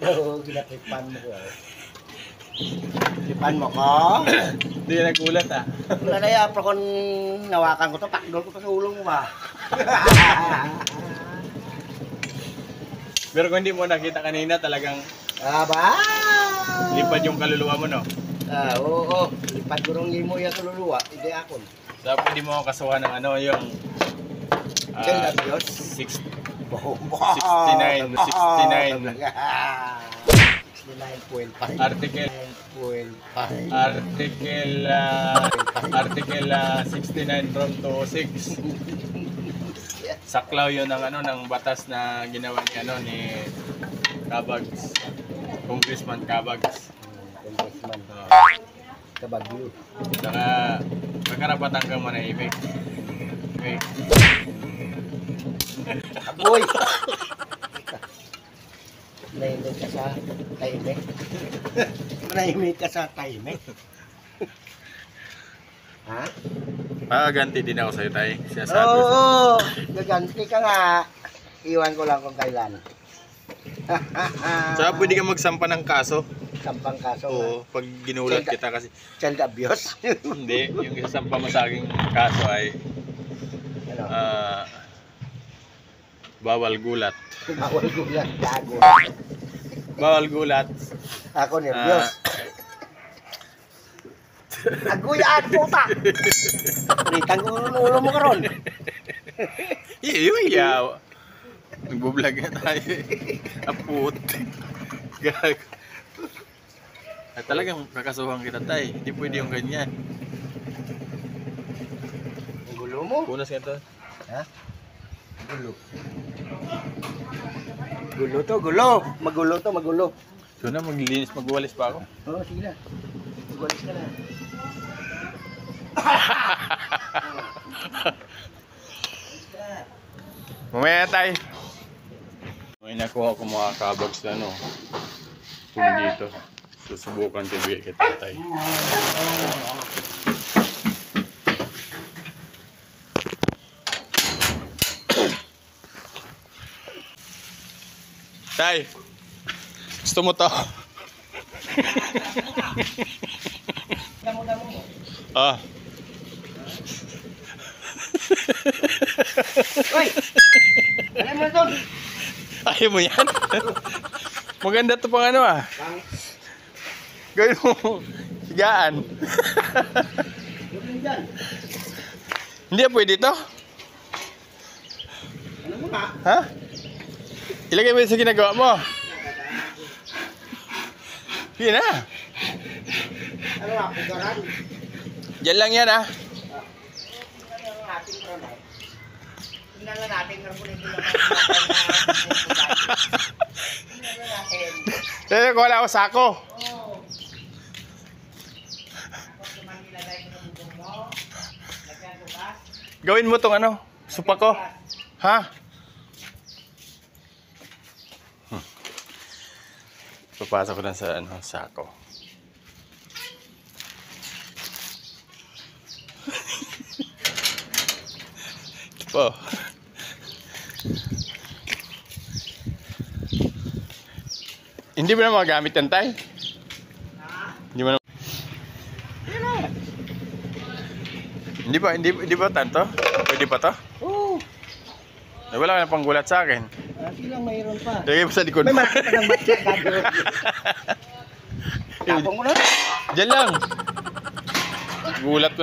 Oo, ginatripan mo ko. Tripan mo ko? Hindi ka nagulat ah. Wala na yan, pero kung nawakan ko to, takdol ko pa sa ulong mo ba? Pero kung hindi mo nakita kanina, talagang Aba! lipad yung kaluluwa mo, no? Oo. Lipad ko nung limo yung kaluluwa, hindi ako. So, pwede mo ako kasuhan ng ano, yung... Kaya na Diyos? 69. 69.5. Article 9.5. Article 69 from 206. Saklaw yun ng ano ng batas na ginawa ni ano ni Cabags. Congressman Cabags. Congressman Cabagyo. Saka magkarapatan kang manahimik. Okay. Agoy! Manahimik ka sa tahimik. Manahimik ka sa tahimik. Ha? Ganti din ako sa'yo, tay. Sinasabi ko. Oo! Gaganti ka nga. Iwan ko lang kung kailan. Saka pwede ka magsampa ng kaso. Sampang kaso nga. Oo, pag ginulat kita kasi. Child abuse. Hindi, yung isasampa mo sa aking kaso ay Ano? bawal gulat. Bawal gulat. Gago. Bawal gulat. Ako nervyos. Aguyaan puta! Pritang ko ulo mo karon. Yaw. Nagbo-vlog na tayo. Aput. Gag. At talagang kakasuhan kita, tay. Hindi pwede yung ganyan. Ang gulo mo? Punas ka to. Ha? Gulo. Gulo to, gulo. Magulo to, magulo. So na, maglinis, magwalis pa ako. Oo, sige na. Magulis ka na. Mamaya tay. May nakuha ko mga kabags na ano. Kung dito. Susubukan ko bigay kita tay. Tay. Gusto mo to? Damo-damo mo. Ah. Uy! Ano mo ito? Ayaw mo yan? Maganda to pang ano ah. Gawin mo. Higaan. Gawin dyan. Hindi pwede to? Ano mo nga? Ha? Ilagay mo yun sa ginagawa mo. Sige na. Ano nga? Pugaran? Diyan lang yan ah. Tingnan lang natin karon ay. Tingnan lang natin karon kung hindi naman. Tingnan lang natin. Kaya ko wala ako sako. Oo. Tapos naman nilagay ko ng bubong mo. Lagyan bukas. Gawin mo tong ano, supa ko. Ha? Papasok ko lang sa ano, sako. Ito po. Hindi mo na magamit yan, tay? Hindi mo na. Hindi ba tanto? Pwede pa to? Oo. Ay, wala ka na pang gulat sa akin. Sige lang, mayroon pa. Lagay mo sa likod. May malaki pa ng batya, gagawin. Tapong mo na. Diyan lang. Gulat ko na.